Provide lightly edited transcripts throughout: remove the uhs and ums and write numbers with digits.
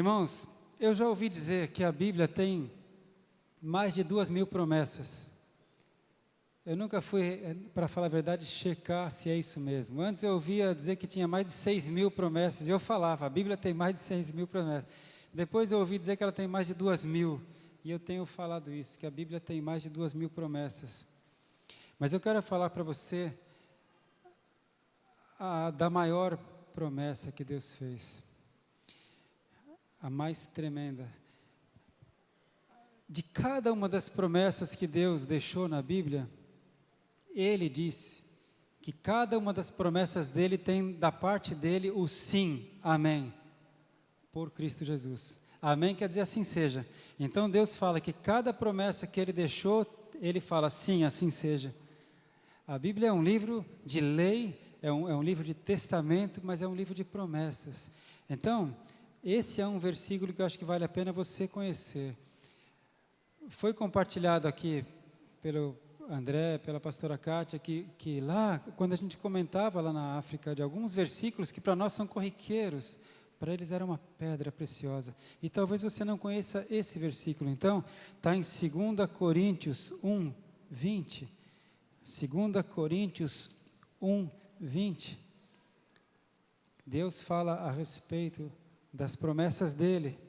Irmãos, eu já ouvi dizer que a Bíblia tem mais de 2.000 promessas. Eu nunca fui, para falar a verdade, checar se é isso mesmo. Antes eu ouvia dizer que tinha mais de 6.000 promessas, e eu falava, a Bíblia tem mais de 6.000 promessas. Depois eu ouvi dizer que ela tem mais de 2.000, e eu tenho falado isso, que a Bíblia tem mais de 2.000 promessas. Mas eu quero falar para você da maior promessa que Deus fez, a mais tremenda. De cada uma das promessas que Deus deixou na Bíblia, Ele disse que cada uma das promessas dele tem da parte dele o sim, amém, por Cristo Jesus. Amém quer dizer assim seja. Então Deus fala que cada promessa que Ele deixou, Ele fala sim, assim seja. A Bíblia é um livro de lei, é um livro de testamento, mas é um livro de promessas. Então, esse é um versículo que eu acho que vale a pena você conhecer. Foi compartilhado aqui pelo André, pela pastora Kátia, que lá, quando a gente comentava lá na África, de alguns versículos que para nós são corriqueiros, para eles era uma pedra preciosa. E talvez você não conheça esse versículo. Então, está em 2 Coríntios 1, 20. 2 Coríntios 1, 20. Deus fala a respeito das promessas dele.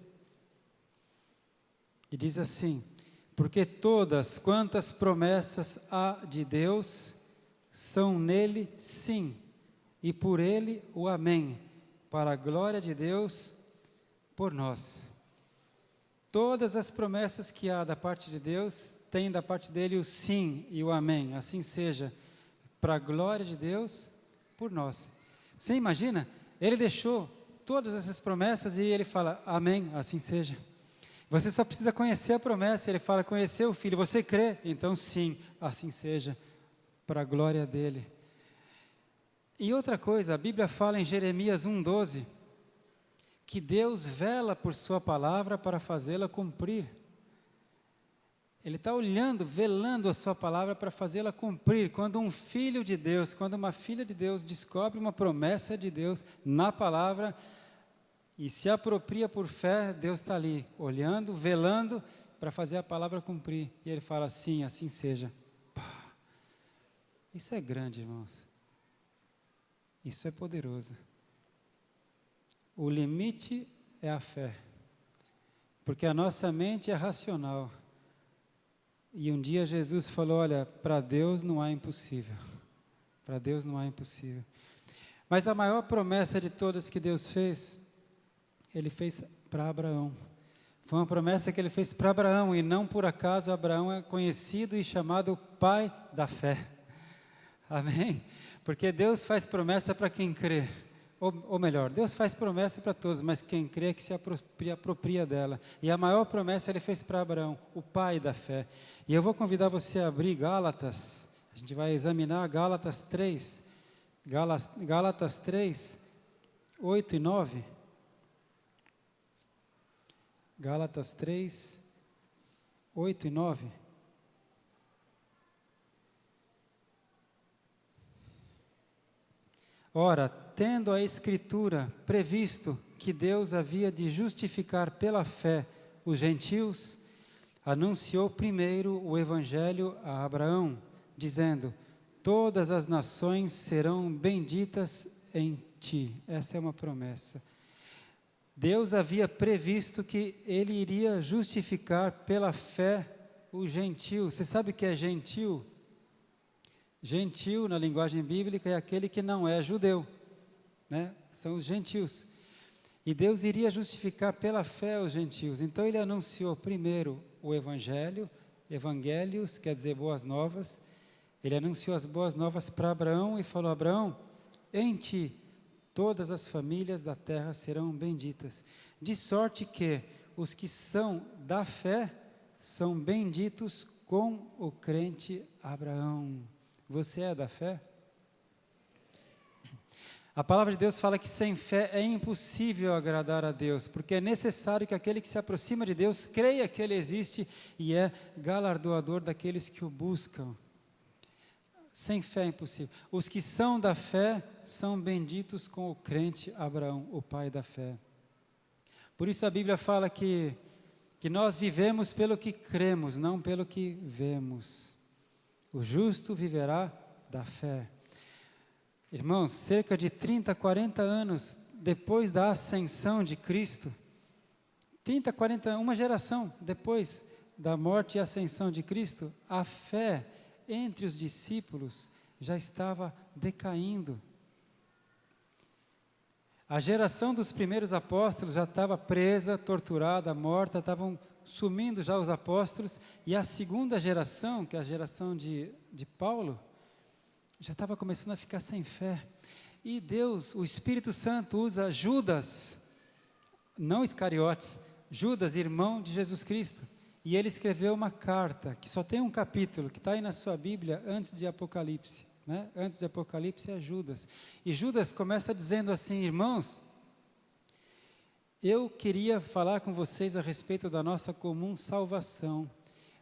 E diz assim: porque todas quantas promessas há de Deus, são nele sim, e por ele o amém, para a glória de Deus por nós. Todas as promessas que há da parte de Deus, tem da parte dele o sim e o amém, assim seja, para a glória de Deus por nós. Você imagina? Ele deixou todas essas promessas e ele fala, amém, assim seja. Você só precisa conhecer a promessa. Ele fala, conhecer o Filho, você crê? Então sim, assim seja, para a glória dele. E outra coisa, a Bíblia fala em Jeremias 1,12, que Deus vela por sua palavra para fazê-la cumprir. Ele está olhando, velando a sua palavra para fazê-la cumprir. Quando um filho de Deus, quando uma filha de Deus descobre uma promessa de Deus na palavra e se apropria por fé, Deus está ali, olhando, velando para fazer a palavra cumprir. E ele fala assim, assim seja. Pá. Isso é grande, irmãos. Isso é poderoso. O limite é a fé, porque a nossa mente é racional. E um dia Jesus falou, olha, para Deus não há impossível. Para Deus não há impossível. Mas a maior promessa de todas que Deus fez, Ele fez para Abraão. Foi uma promessa que Ele fez para Abraão, e não por acaso Abraão é conhecido e chamado pai da fé. Amém? Porque Deus faz promessa para quem crê. Ou melhor, Deus faz promessa para todos, mas quem crê é que se apropria dela. E a maior promessa Ele fez para Abraão, o pai da fé. E eu vou convidar você a abrir Gálatas. A gente vai examinar Gálatas 3. Gálatas 3, 8 e 9. Gálatas 3, 8 e 9. Ora, tendo a Escritura previsto que Deus havia de justificar pela fé os gentios, anunciou primeiro o Evangelho a Abraão, dizendo, todas as nações serão benditas em ti. Essa é uma promessa. Deus havia previsto que Ele iria justificar pela fé os gentios. Você sabe o que é gentil? Gentil, na linguagem bíblica, é aquele que não é judeu, né? São os gentios. E Deus iria justificar pela fé os gentios. Então Ele anunciou primeiro o Evangelho, Evangelios, quer dizer boas novas. Ele anunciou as boas novas para Abraão e falou, Abraão, em ti todas as famílias da terra serão benditas. De sorte que os que são da fé são benditos com o crente Abraão. Você é da fé? A palavra de Deus fala que sem fé é impossível agradar a Deus, porque é necessário que aquele que se aproxima de Deus creia que Ele existe e é galardoador daqueles que o buscam. Sem fé é impossível. Os que são da fé são benditos com o crente Abraão, o pai da fé. Por isso a Bíblia fala que nós vivemos pelo que cremos, não pelo que vemos. O justo viverá da fé. Irmãos, cerca de 30, 40 anos depois da ascensão de Cristo, 30, 40, uma geração depois da morte e ascensão de Cristo, a fé entre os discípulos já estava decaindo. A geração dos primeiros apóstolos já estava presa, torturada, morta, estavam sumindo já os apóstolos, e a segunda geração, que é a geração de Paulo, já estava começando a ficar sem fé. E Deus, o Espírito Santo, usa Judas, não Iscariotes, Judas, irmão de Jesus Cristo, e ele escreveu uma carta, que só tem um capítulo, que está aí na sua Bíblia, antes de Apocalipse, né? Antes de Apocalipse é Judas, e Judas começa dizendo assim: irmãos, eu queria falar com vocês a respeito da nossa comum salvação,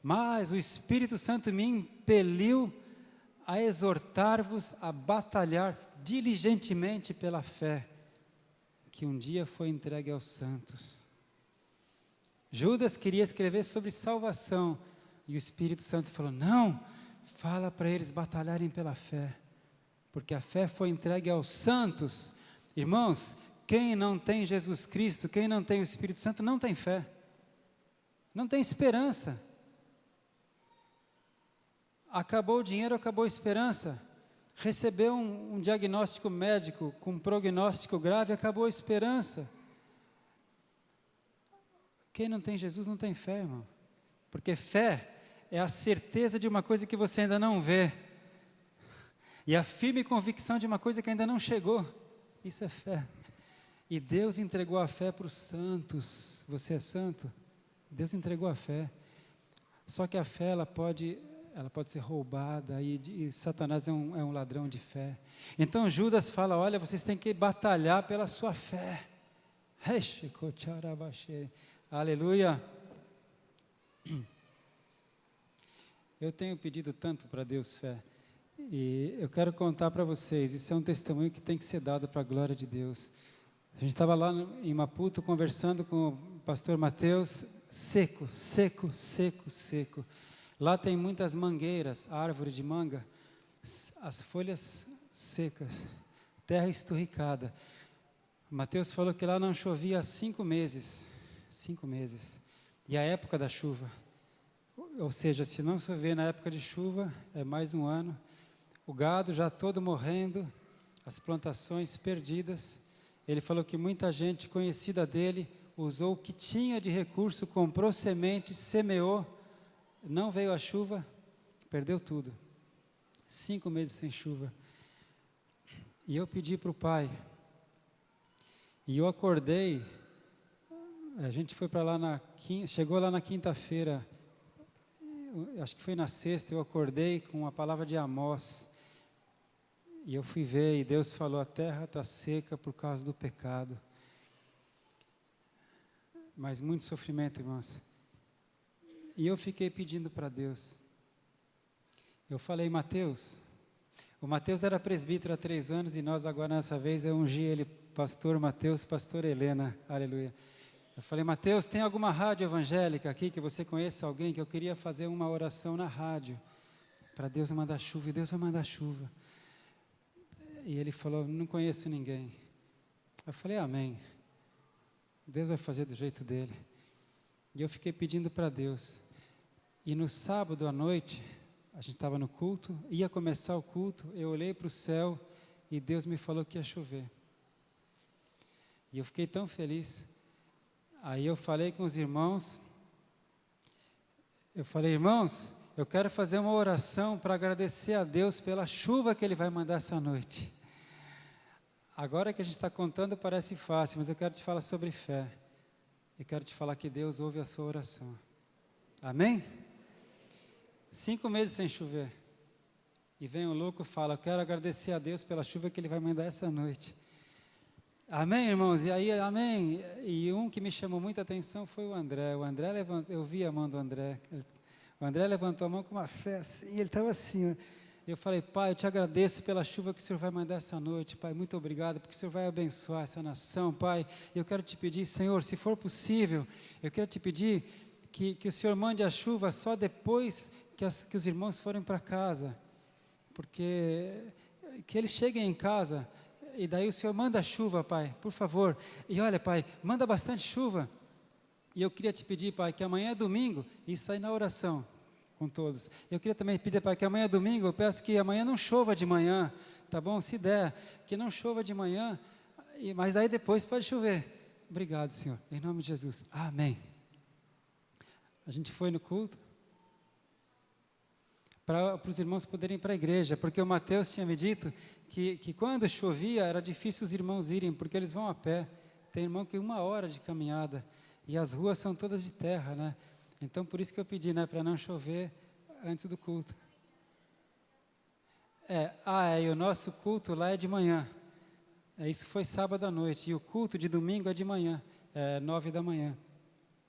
mas o Espírito Santo me impeliu a exortar-vos a batalhar diligentemente pela fé, que um dia foi entregue aos santos. Judas queria escrever sobre salvação, e o Espírito Santo falou: não, fala para eles batalharem pela fé, porque a fé foi entregue aos santos. Irmãos, quem não tem Jesus Cristo, quem não tem o Espírito Santo, não tem fé, não tem esperança. Acabou o dinheiro, acabou a esperança. Recebeu um diagnóstico médico com um prognóstico grave, acabou a esperança. Quem não tem Jesus não tem fé, irmão. Porque fé é a certeza de uma coisa que você ainda não vê, e a firme convicção de uma coisa que ainda não chegou. Isso é fé. E Deus entregou a fé para os santos. Você é santo? Deus entregou a fé. Só que a fé, ela pode ser roubada, e Satanás é um ladrão de fé. Então Judas fala: olha, vocês têm que batalhar pela sua fé. Aleluia. Eu tenho pedido tanto para Deus fé, e eu quero contar para vocês, isso é um testemunho que tem que ser dado para a glória de Deus. A gente estava lá em Maputo conversando com o pastor Mateus, seco. Lá tem muitas mangueiras, árvore de manga, as folhas secas, terra esturricada. Mateus falou que lá não chovia há 5 meses, e a época da chuva, ou seja, se não chover na época de chuva, é mais um ano, o gado já todo morrendo, as plantações perdidas. Ele falou que muita gente conhecida dele usou o que tinha de recurso, comprou semente, semeou, não veio a chuva, perdeu tudo. 5 meses sem chuva. E eu pedi para o pai, e eu acordei, a gente foi para lá chegou lá na quinta-feira, acho que foi na sexta, eu acordei com a palavra de Amós, e eu fui ver, e Deus falou: a terra está seca por causa do pecado. Mas muito sofrimento, irmãos. E eu fiquei pedindo para Deus. Eu falei: Mateus, o Mateus era presbítero há 3 anos, e nós agora nessa vez eu ungi ele, pastor Mateus, pastor Helena, aleluia. Eu falei: Mateus, tem alguma rádio evangélica aqui que você conheça alguém, que eu queria fazer uma oração na rádio, para Deus mandar chuva, e Deus vai mandar chuva. E ele falou: não conheço ninguém. Eu falei: amém, Deus vai fazer do jeito dele. E eu fiquei pedindo para Deus, e no sábado à noite, a gente estava no culto, ia começar o culto, eu olhei para o céu, e Deus me falou que ia chover, e eu fiquei tão feliz. Aí eu falei com os irmãos, eu falei: irmãos, eu quero fazer uma oração para agradecer a Deus pela chuva que Ele vai mandar essa noite. Agora que a gente está contando parece fácil, mas eu quero te falar sobre fé. Eu quero te falar que Deus ouve a sua oração. Amém? 5 meses sem chover. E vem um louco e fala: eu quero agradecer a Deus pela chuva que Ele vai mandar essa noite. Amém, irmãos? E aí, amém. E um que me chamou muita atenção foi o André. O André levantou, eu vi a mão do André. O André levantou a mão com uma fé assim, ele estava assim, ó. Eu falei, Pai, eu te agradeço pela chuva que o Senhor vai mandar essa noite, Pai, muito obrigado, porque o Senhor vai abençoar essa nação, Pai. Eu quero te pedir, Senhor, se for possível, eu quero te pedir que o Senhor mande a chuva só depois que os irmãos forem para casa, porque que eles cheguem em casa, e daí o Senhor manda a chuva, Pai, por favor. E olha, Pai, manda bastante chuva. E eu queria te pedir, Pai, que amanhã é domingo, isso aí na oração com todos. Eu queria também pedir, Pai, que amanhã é domingo, eu peço que amanhã não chova de manhã, tá bom? Se der, que não chova de manhã, mas daí depois pode chover. Obrigado, Senhor, em nome de Jesus. Amém. A gente foi no culto para os irmãos poderem ir para a igreja, porque o Mateus tinha me dito que quando chovia era difícil os irmãos irem, porque eles vão a pé. Tem irmão que 1 hora de caminhada, e as ruas são todas de terra, né? Então, por isso que eu pedi, né, para não chover antes do culto. E o nosso culto lá é de manhã. Isso foi sábado à noite, e o culto de domingo é de manhã, 9 da manhã.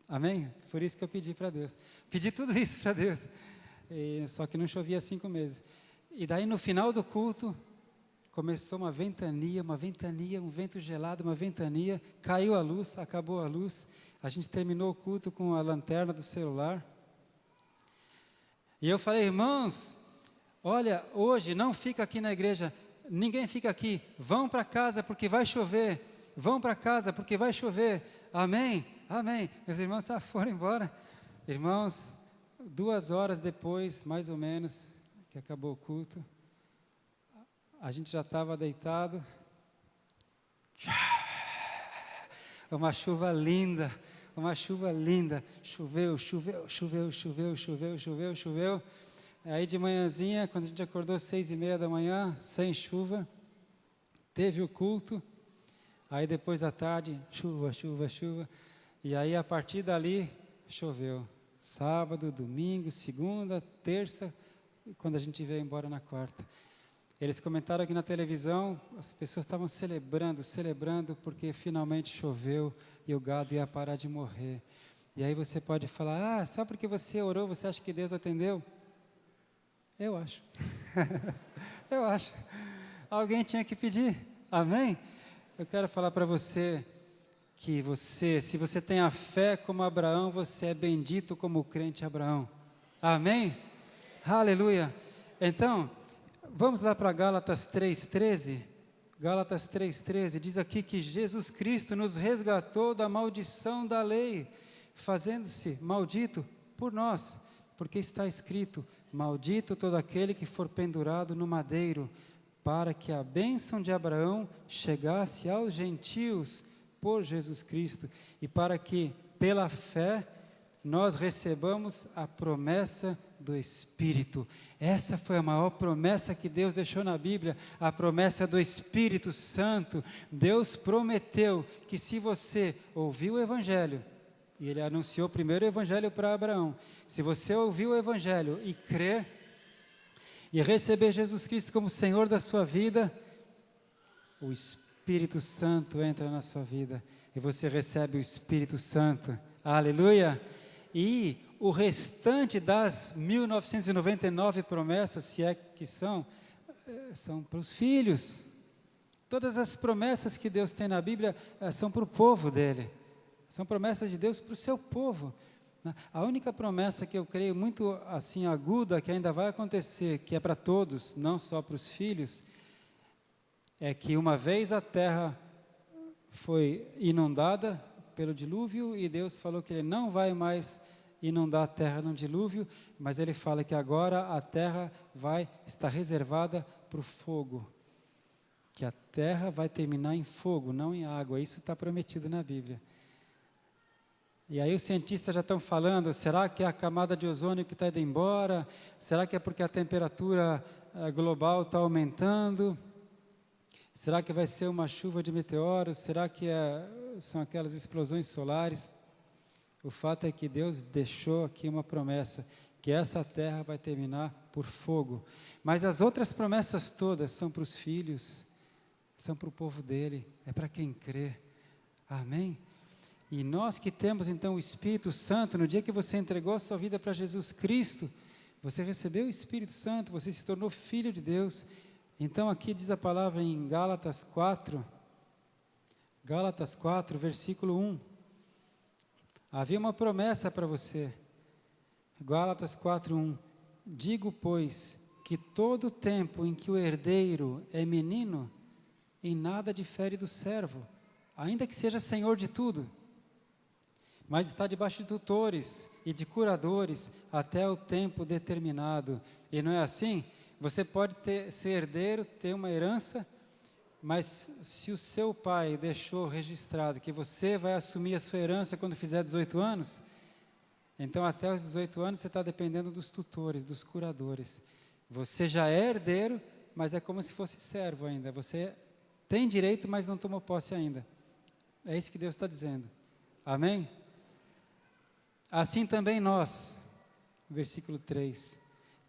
Amém? Por isso que eu pedi para Deus. Pedi tudo isso para Deus, só que não chovia há 5 meses. E daí, no final do culto, começou uma ventania, um vento gelado, uma ventania, caiu a luz, acabou a luz. A gente terminou o culto com a lanterna do celular. E eu falei, irmãos, olha, hoje não fica aqui na igreja, ninguém fica aqui, vão para casa porque vai chover, vão para casa porque vai chover, amém, amém. Os irmãos só foram embora. Irmãos, 2 horas depois, mais ou menos, que acabou o culto, a gente já estava deitado, uma chuva linda, choveu. Aí de manhãzinha, quando a gente acordou 6:30 da manhã, sem chuva, teve o culto, aí depois à tarde, chuva, e aí a partir dali, choveu, sábado, domingo, segunda, terça, quando a gente veio embora na quarta. Eles comentaram aqui na televisão, as pessoas estavam celebrando, porque finalmente choveu e o gado ia parar de morrer. E aí você pode falar, só porque você orou, você acha que Deus atendeu? Eu acho. Eu acho. Alguém tinha que pedir, amém? Eu quero falar para você que se você tem a fé como Abraão, você é bendito como o crente Abraão. Amém? Aleluia. Então, vamos lá para Gálatas 3:13. Gálatas 3:13 diz aqui que Jesus Cristo nos resgatou da maldição da lei, fazendo-se maldito por nós, porque está escrito, maldito todo aquele que for pendurado no madeiro, para que a bênção de Abraão chegasse aos gentios por Jesus Cristo, e para que, pela fé, nós recebamos a promessa do Espírito. Essa foi a maior promessa que Deus deixou na Bíblia, a promessa do Espírito Santo. Deus prometeu que se você ouvir o Evangelho, e Ele anunciou primeiro o Evangelho para Abraão, se você ouvir o Evangelho e crer, e receber Jesus Cristo como Senhor da sua vida, o Espírito Santo entra na sua vida, e você recebe o Espírito Santo. Aleluia! E o restante das 1999 promessas, se é que são para os filhos. Todas as promessas que Deus tem na Bíblia são para o povo dele. São promessas de Deus para o seu povo. A única promessa que eu creio muito assim aguda, que ainda vai acontecer, que é para todos, não só para os filhos, é que uma vez a terra foi inundada pelo dilúvio, e Deus falou que Ele não vai mais inundar a terra no dilúvio, mas Ele fala que agora a terra vai estar reservada para o fogo, que a terra vai terminar em fogo, não em água. Isso está prometido na Bíblia. E aí os cientistas já estão falando, será que é a camada de ozônio que está indo embora? Será que é porque a temperatura global está aumentando? Será que vai ser uma chuva de meteoros? Será que são aquelas explosões solares? O fato é que Deus deixou aqui uma promessa, que essa terra vai terminar por fogo. Mas as outras promessas todas são para os filhos, são para o povo dele, é para quem crê. Amém? E nós que temos então o Espírito Santo, no dia que você entregou a sua vida para Jesus Cristo, Você recebeu o Espírito Santo, você se tornou filho de Deus. Então aqui diz a palavra em Gálatas 4, versículo 1. Havia uma promessa para você. Gálatas 4:1. Digo, pois, que todo o tempo em que o herdeiro é menino, em nada difere do servo, ainda que seja senhor de tudo, mas está debaixo de tutores e de curadores até o tempo determinado. E não é assim? Você pode ser herdeiro, ter uma herança, mas se o seu pai deixou registrado que você vai assumir a sua herança quando fizer 18 anos, então até os 18 anos você está dependendo dos tutores, dos curadores. Você já é herdeiro, mas é como se fosse servo ainda. Você tem direito, mas não tomou posse ainda. É isso que Deus está dizendo. Amém? Assim também nós, versículo 3,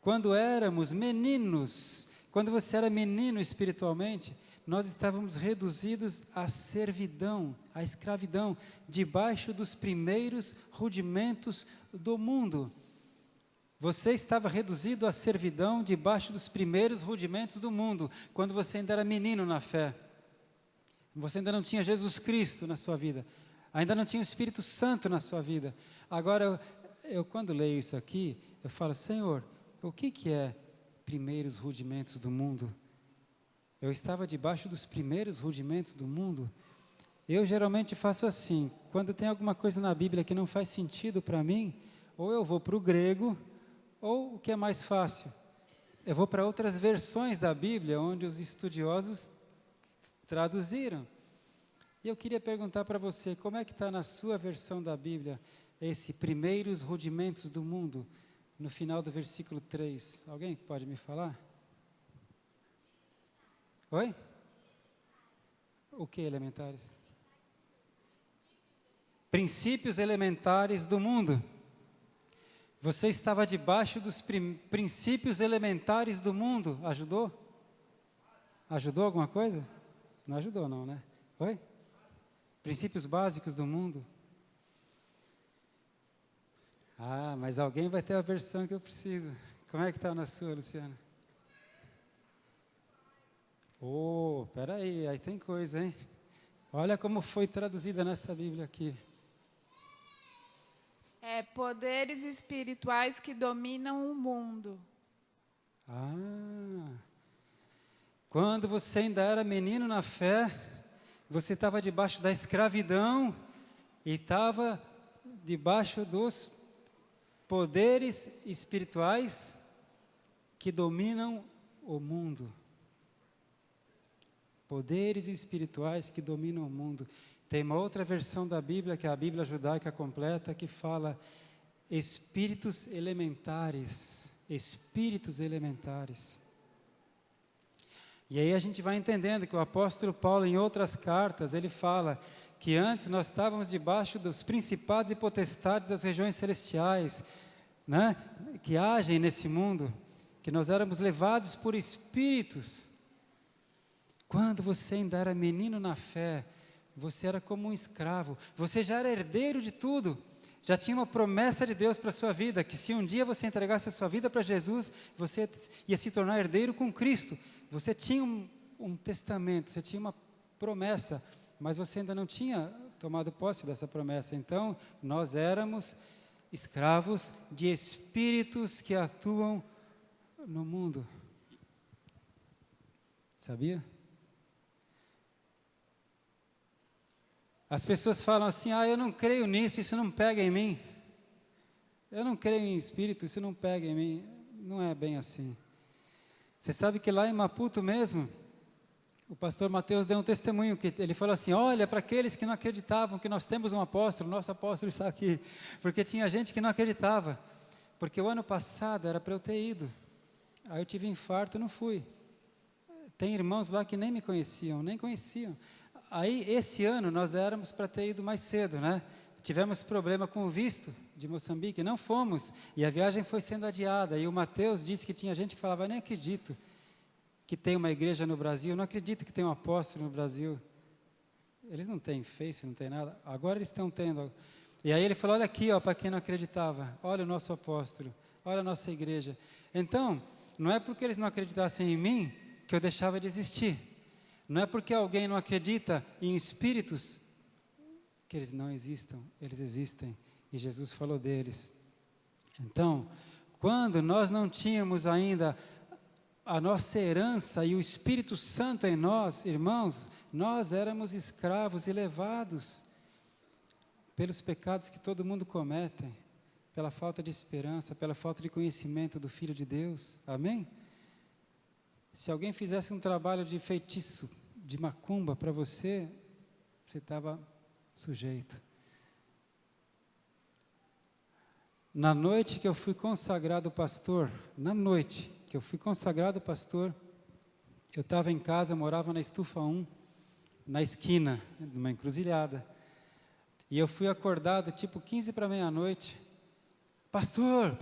quando éramos meninos, quando você era menino espiritualmente, nós estávamos reduzidos à servidão, à escravidão, debaixo dos primeiros rudimentos do mundo. Você estava reduzido à servidão debaixo dos primeiros rudimentos do mundo, quando você ainda era menino na fé. Você ainda não tinha Jesus Cristo na sua vida, ainda não tinha o Espírito Santo na sua vida. Agora, eu quando leio isso aqui, eu falo, Senhor, o que é primeiros rudimentos do mundo? Eu estava debaixo dos primeiros rudimentos do mundo. Eu geralmente faço assim, quando tem alguma coisa na Bíblia que não faz sentido para mim, ou eu vou para o grego, ou o que é mais fácil, eu vou para outras versões da Bíblia, onde os estudiosos traduziram. E eu queria perguntar para você, como é que está na sua versão da Bíblia, esse primeiros rudimentos do mundo, no final do versículo 3? Alguém pode me falar? Oi? O que elementares? Princípios elementares do mundo. Você estava debaixo dos princípios elementares do mundo. Ajudou? Ajudou alguma coisa? Não ajudou não, né? Oi? Princípios básicos do mundo. Ah, mas alguém vai ter a versão que eu preciso. Como é que está na sua, Luciana? Oh, peraí, aí tem coisa, hein? Olha como foi traduzida nessa Bíblia aqui. Poderes espirituais que dominam o mundo. Ah, quando você ainda era menino na fé, você estava debaixo da escravidão e estava debaixo dos poderes espirituais que dominam o mundo. Poderes espirituais que dominam o mundo. Tem uma outra versão da Bíblia, que é a Bíblia judaica completa, que fala espíritos elementares. Espíritos elementares. E aí a gente vai entendendo que o apóstolo Paulo, em outras cartas, ele fala que antes nós estávamos debaixo dos principados e potestades das regiões celestiais, né, que agem nesse mundo, que nós éramos levados por espíritos. Quando você ainda era menino na fé, você era como um escravo, você já era herdeiro de tudo, já tinha uma promessa de Deus para a sua vida, que se um dia você entregasse a sua vida para Jesus, você ia se tornar herdeiro com Cristo. Você tinha um testamento, você tinha uma promessa, mas você ainda não tinha tomado posse dessa promessa. Então, nós éramos escravos de espíritos que atuam no mundo. Sabia? As pessoas falam assim, eu não creio nisso, isso não pega em mim. Eu não creio em espírito, isso não pega em mim. Não é bem assim. Você sabe que lá em Maputo mesmo, o pastor Mateus deu um testemunho, que ele falou assim, olha, para aqueles que não acreditavam que nós temos um apóstolo, nosso apóstolo está aqui. Porque tinha gente que não acreditava. Porque o ano passado era para eu ter ido. Aí eu tive infarto e não fui. Tem irmãos lá que nem me conheciam, nem conheciam. Aí, esse ano, nós éramos para ter ido mais cedo, né? Tivemos problema com o visto de Moçambique, não fomos, e a viagem foi sendo adiada, e o Mateus disse que tinha gente que falava, nem acredito que tem uma igreja no Brasil, não acredito que tem um apóstolo no Brasil. Eles não têm Face, não tem nada, agora eles estão tendo. E aí ele falou, olha aqui, para quem não acreditava, olha o nosso apóstolo. Olha a nossa igreja. Então, não é porque eles não acreditassem em mim que eu deixava de existir. Não é porque alguém não acredita em espíritos que eles não existam, eles existem. E Jesus falou deles. Então, quando nós não tínhamos ainda a nossa herança e o Espírito Santo em nós, irmãos, nós éramos escravos e levados pelos pecados que todo mundo comete, pela falta de esperança, pela falta de conhecimento do Filho de Deus. Amém? Se alguém fizesse um trabalho de feitiço, de macumba para você, você estava sujeito. Na noite que eu fui consagrado pastor, eu estava em casa, morava na Estufa 1, na esquina, numa encruzilhada. E eu fui acordado, tipo 15 para meia-noite. Pastor,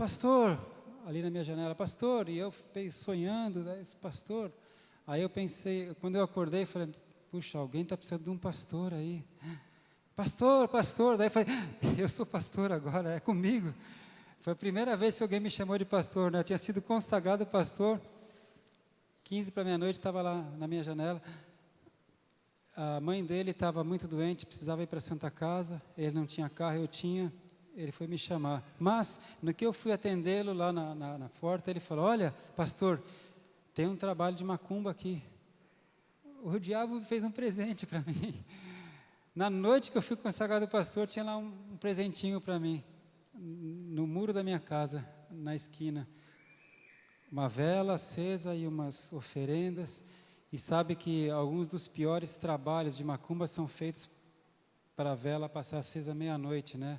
ali na minha janela, pastor. E eu fiquei sonhando, né, esse pastor. Aí eu pensei, quando eu acordei, falei, puxa, alguém está precisando de um pastor aí. Pastor. Daí eu falei, eu sou pastor agora, é comigo. Foi a primeira vez que alguém me chamou de pastor, né? Eu tinha sido consagrado pastor. 15 para meia-noite, estava lá na minha janela. A mãe dele estava muito doente, precisava ir para a Santa Casa. Ele não tinha carro, eu tinha. Ele foi me chamar. Mas, no que eu fui atendê-lo lá na porta, ele falou, olha, pastor, tem um trabalho de macumba aqui. O diabo fez um presente para mim. Na noite que eu fui consagrado pastor, tinha lá um presentinho para mim. No muro da minha casa, na esquina, uma vela acesa e umas oferendas. E sabe que alguns dos piores trabalhos de macumba são feitos para a vela passar acesa meia-noite, né?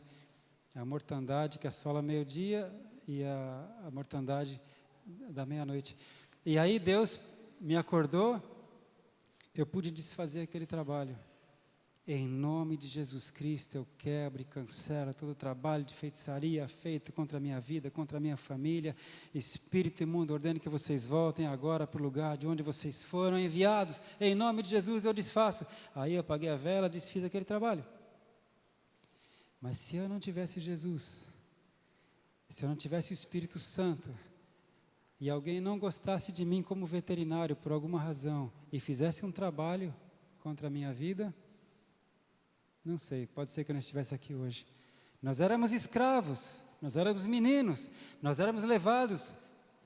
A mortandade que assola meio-dia e a mortandade da meia-noite. E aí Deus me acordou, eu pude desfazer aquele trabalho. Em nome de Jesus Cristo, eu quebro e cancelo todo o trabalho de feitiçaria feito contra a minha vida, contra a minha família. Espírito imundo, ordeno que vocês voltem agora para o lugar de onde vocês foram enviados. Em nome de Jesus, eu desfaço. Aí eu apaguei a vela, desfiz aquele trabalho. Mas se eu não tivesse Jesus, se eu não tivesse o Espírito Santo, e alguém não gostasse de mim como veterinário por alguma razão, e fizesse um trabalho contra a minha vida, não sei, pode ser que eu não estivesse aqui hoje. Nós éramos escravos, nós éramos meninos, nós éramos levados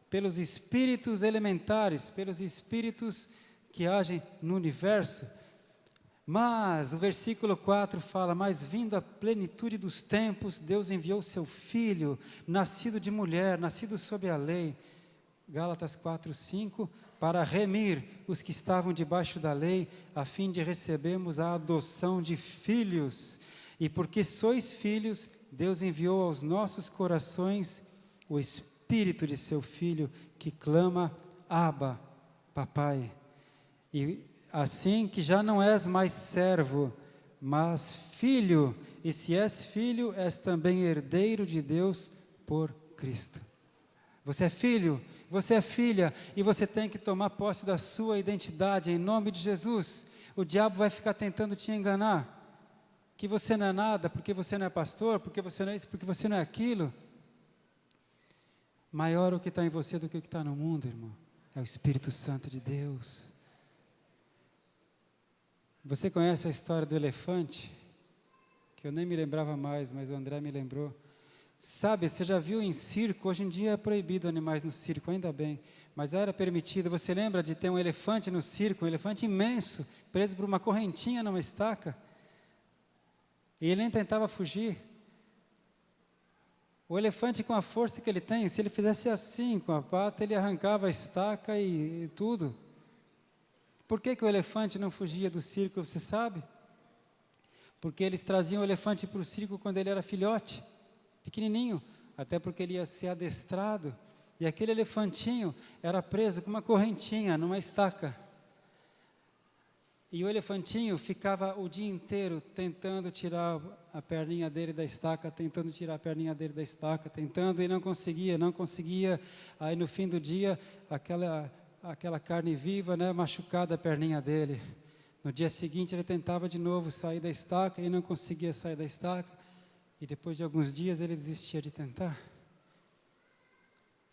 pelos espíritos elementares, pelos espíritos que agem no universo. Mas o versículo 4 fala, mas vindo a plenitude dos tempos, Deus enviou seu Filho, nascido de mulher, nascido sob a lei, Gálatas 4:5, para remir os que estavam debaixo da lei, a fim de recebermos a adoção de filhos. E porque sois filhos, Deus enviou aos nossos corações o Espírito de seu Filho, que clama, Abba, Papai. E assim que já não és mais servo, mas filho, e se és filho, és também herdeiro de Deus por Cristo. Você é filho, você é filha, e você tem que tomar posse da sua identidade, em nome de Jesus. O diabo vai ficar tentando te enganar, que você não é nada, porque você não é pastor, porque você não é isso, porque você não é aquilo. Maior o que está em você do que o que está no mundo, irmão, é o Espírito Santo de Deus. Você conhece a história do elefante? Que eu nem me lembrava mais, mas o André me lembrou. Sabe, você já viu em circo, hoje em dia é proibido animais no circo, ainda bem, mas era permitido. Você lembra de ter um elefante no circo, um elefante imenso, preso por uma correntinha numa estaca? E ele nem tentava fugir. O elefante, com a força que ele tem, se ele fizesse assim com a pata, ele arrancava a estaca e tudo. Por que o elefante não fugia do circo, você sabe? Porque eles traziam o elefante para o circo quando ele era filhote, pequenininho, até porque ele ia ser adestrado, e aquele elefantinho era preso com uma correntinha numa estaca. E o elefantinho ficava o dia inteiro tentando tirar a perninha dele da estaca, tentando tirar a perninha dele da estaca, tentando, e não conseguia. Aí no fim do dia, aquela carne viva, né, machucada a perninha dele. No dia seguinte ele tentava de novo sair da estaca e não conseguia sair da estaca. E depois de alguns dias ele desistia de tentar.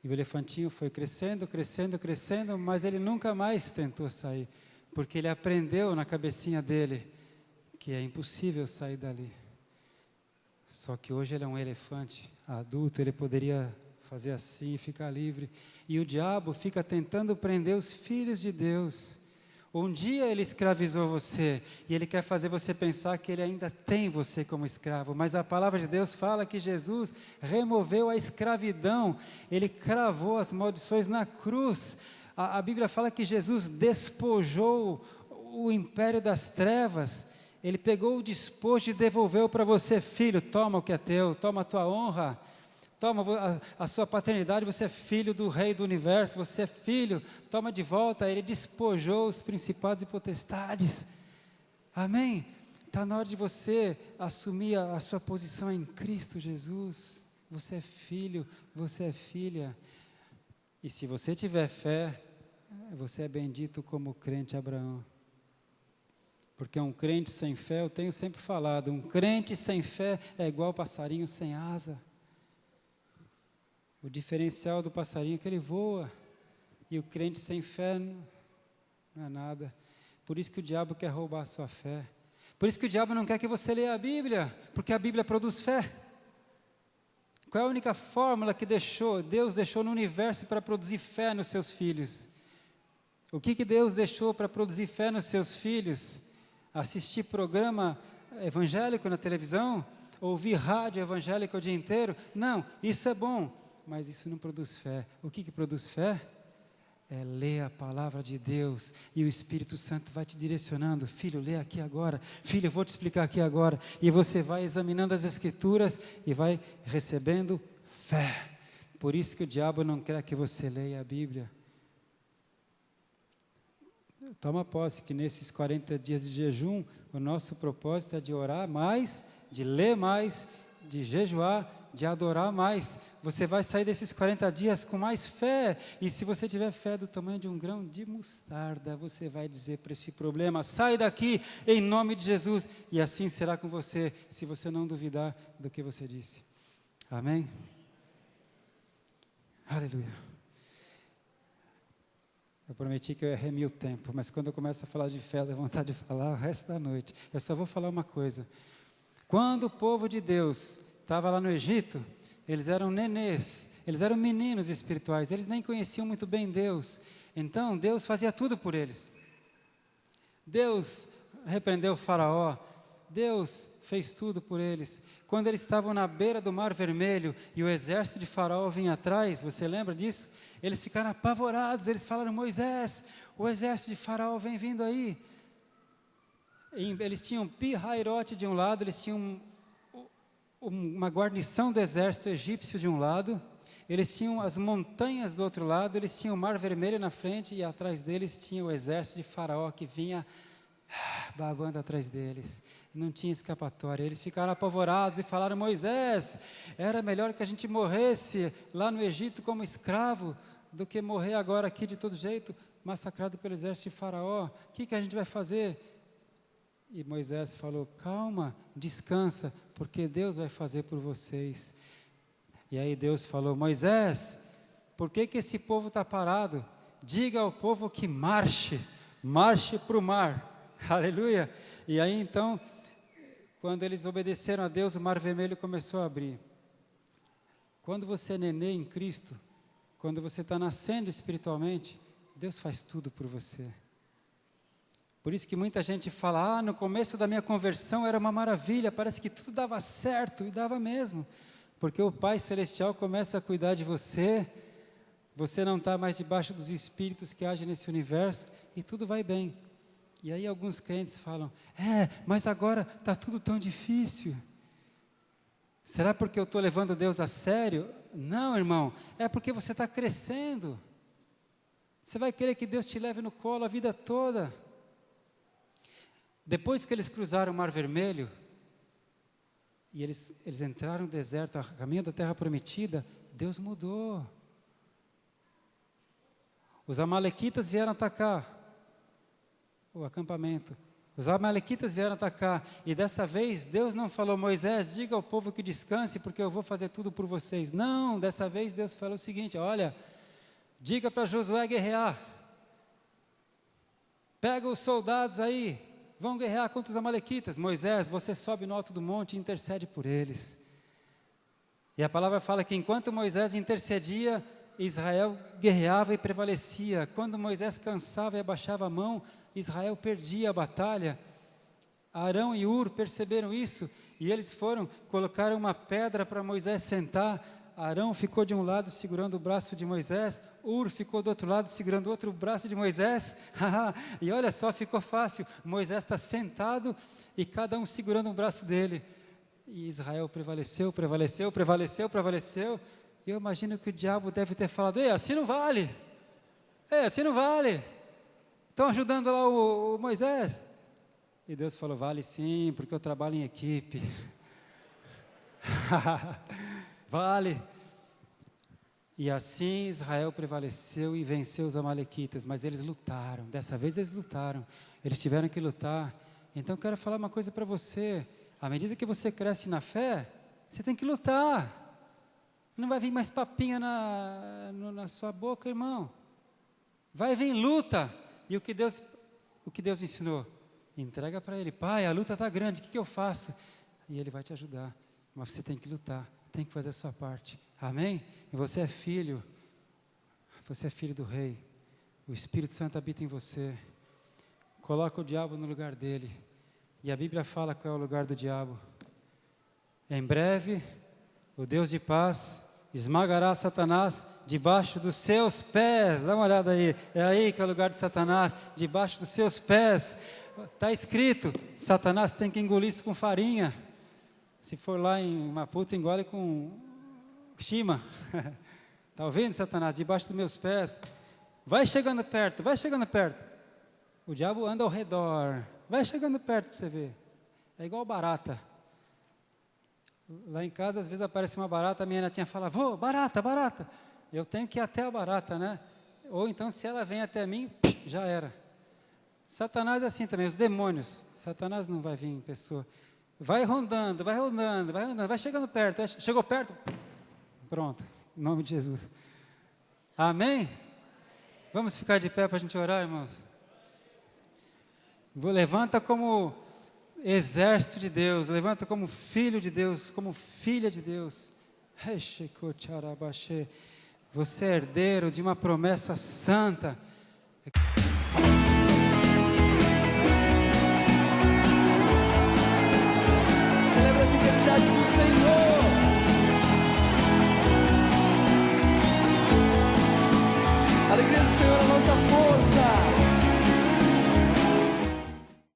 E o elefantinho foi crescendo, crescendo, crescendo, mas ele nunca mais tentou sair, porque ele aprendeu na cabecinha dele que é impossível sair dali. Só que hoje ele é um elefante adulto, ele poderia fazer assim e ficar livre. E o diabo fica tentando prender os filhos de Deus. Um dia ele escravizou você, e ele quer fazer você pensar que ele ainda tem você como escravo, mas a palavra de Deus fala que Jesus removeu a escravidão, ele cravou as maldições na cruz. A Bíblia fala que Jesus despojou o império das trevas, ele pegou o despojo e devolveu para você. Filho, toma o que é teu, toma a tua honra, toma a sua paternidade, você é filho do Rei do Universo, você é filho, toma de volta. Ele despojou os principados e potestades. Amém? Está na hora de você assumir a sua posição em Cristo Jesus. Você é filho, você é filha. E se você tiver fé, você é bendito como o crente Abraão. Porque um crente sem fé, eu tenho sempre falado, um crente sem fé é igual passarinho sem asa. O diferencial do passarinho é que ele voa, e o crente sem fé não é nada. Por isso que o diabo quer roubar a sua fé. Por isso que o diabo não quer que você leia a Bíblia, porque a Bíblia produz fé. Qual é a única fórmula que Deus deixou no universo para produzir fé nos seus filhos? O que Deus deixou para produzir fé nos seus filhos? Assistir programa evangélico na televisão? Ouvir rádio evangélica o dia inteiro? Não, isso é bom. Mas isso não produz fé. O que produz fé? É ler a palavra de Deus, e o Espírito Santo vai te direcionando. Filho, lê aqui agora. Filho, eu vou te explicar aqui agora. E você vai examinando as Escrituras e vai recebendo fé. Por isso que o diabo não quer que você leia a Bíblia. Toma posse que nesses 40 dias de jejum, o nosso propósito é de orar mais, de ler mais, de jejuar, de adorar mais. Você vai sair desses 40 dias com mais fé, e se você tiver fé do tamanho de um grão de mostarda, você vai dizer para esse problema: sai daqui em nome de Jesus, e assim será com você, se você não duvidar do que você disse. Amém? Aleluia. Eu prometi que eu ia remir o tempo, mas quando eu começo a falar de fé, dá vontade de falar o resto da noite. Eu só vou falar uma coisa. Quando o povo de Deus estava lá no Egito, eles eram nenês, eles eram meninos espirituais, eles nem conheciam muito bem Deus. Então Deus fazia tudo por eles. Deus repreendeu o faraó, Deus fez tudo por eles. Quando eles estavam na beira do Mar Vermelho e o exército de faraó vinha atrás, você lembra disso? Eles ficaram apavorados, eles falaram: Moisés, o exército de faraó vem vindo aí. Eles tinham Pi-Hairote de um lado, eles tinham uma guarnição do exército egípcio de um lado, eles tinham as montanhas do outro lado, eles tinham o Mar Vermelho na frente, e atrás deles tinha o exército de faraó que vinha babando atrás deles. Não tinha escapatória. Eles ficaram apavorados e falaram: Moisés, era melhor que a gente morresse lá no Egito como escravo, do que morrer agora aqui de todo jeito, massacrado pelo exército de faraó. O que a gente vai fazer? E Moisés falou: calma, descansa, porque Deus vai fazer por vocês. E aí Deus falou: Moisés, por que esse povo está parado? Diga ao povo que marche para o mar. Aleluia. E aí então, quando eles obedeceram a Deus, o Mar Vermelho começou a abrir. Quando você é nenê em Cristo, quando você está nascendo espiritualmente, Deus faz tudo por você. Por isso que muita gente fala: no começo da minha conversão era uma maravilha, parece que tudo dava certo, e dava mesmo, porque o Pai Celestial começa a cuidar de você, você não está mais debaixo dos espíritos que agem nesse universo, e tudo vai bem. E aí alguns crentes falam: mas agora está tudo tão difícil. Será porque eu estou levando Deus a sério? Não, irmão, é porque você está crescendo. Você vai querer que Deus te leve no colo a vida toda. Depois que eles cruzaram o Mar Vermelho, e eles entraram no deserto, a caminho da terra prometida, Deus mudou. Os amalequitas vieram atacar o acampamento. Os amalequitas vieram atacar, e dessa vez Deus não falou: Moisés, diga ao povo que descanse, porque eu vou fazer tudo por vocês. Não, dessa vez Deus falou o seguinte: olha, diga para Josué guerrear, pega os soldados aí, vão guerrear contra os amalequitas. Moisés, você sobe no alto do monte e intercede por eles. E a palavra fala que enquanto Moisés intercedia, Israel guerreava e prevalecia. Quando Moisés cansava e abaixava a mão, Israel perdia a batalha. Arão e Hur perceberam isso, e eles colocaram uma pedra para Moisés sentar. Arão ficou de um lado segurando o braço de Moisés, Hur ficou do outro lado segurando o outro braço de Moisés. E olha só, ficou fácil. Moisés está sentado e cada um segurando um braço dele. E Israel prevaleceu. E eu imagino que o diabo deve ter falado: ei, assim não vale. Assim não vale. Estão ajudando lá o Moisés. E Deus falou: vale sim, porque eu trabalho em equipe. Vale. E assim Israel prevaleceu e venceu os amalequitas. Mas eles lutaram, dessa vez eles lutaram. Eles tiveram que lutar. Então eu quero falar uma coisa para você. À medida que você cresce na fé, você tem que lutar. Não vai vir mais papinha na sua boca, irmão. Vai vir luta. E o que Deus ensinou? Entrega para Ele: Pai, a luta está grande, o que eu faço? E Ele vai te ajudar. Mas você tem que lutar, tem que fazer a sua parte. Amém? E você é filho do Rei. O Espírito Santo habita em você. Coloca o diabo no lugar dele. E a Bíblia fala qual é o lugar do diabo. Em breve, o Deus de paz esmagará Satanás debaixo dos seus pés. Dá uma olhada aí. É aí que é o lugar de Satanás, debaixo dos seus pés. Está escrito: Satanás tem que engolir isso com farinha. Se for lá em Maputo, engole com chima. Está ouvindo, Satanás? Debaixo dos meus pés. Vai chegando perto. O diabo anda ao redor. Vai chegando perto para você ver. É igual barata. Lá em casa, às vezes aparece uma barata, a minha netinha fala: vô, barata. Eu tenho que ir até a barata, né? Ou então, se ela vem até mim, já era. Satanás é assim também, os demônios. Satanás não vai vir em pessoa. Vai rondando, vai chegando perto. Chegou perto, pronto, em nome de Jesus. Amém? Vamos ficar de pé para a gente orar, irmãos? Levanta como exército de Deus, levanta como filho de Deus, como filha de Deus. Você é herdeiro de uma promessa santa. Celebra a fidelidade do Senhor. A alegria do Senhor é a nossa força.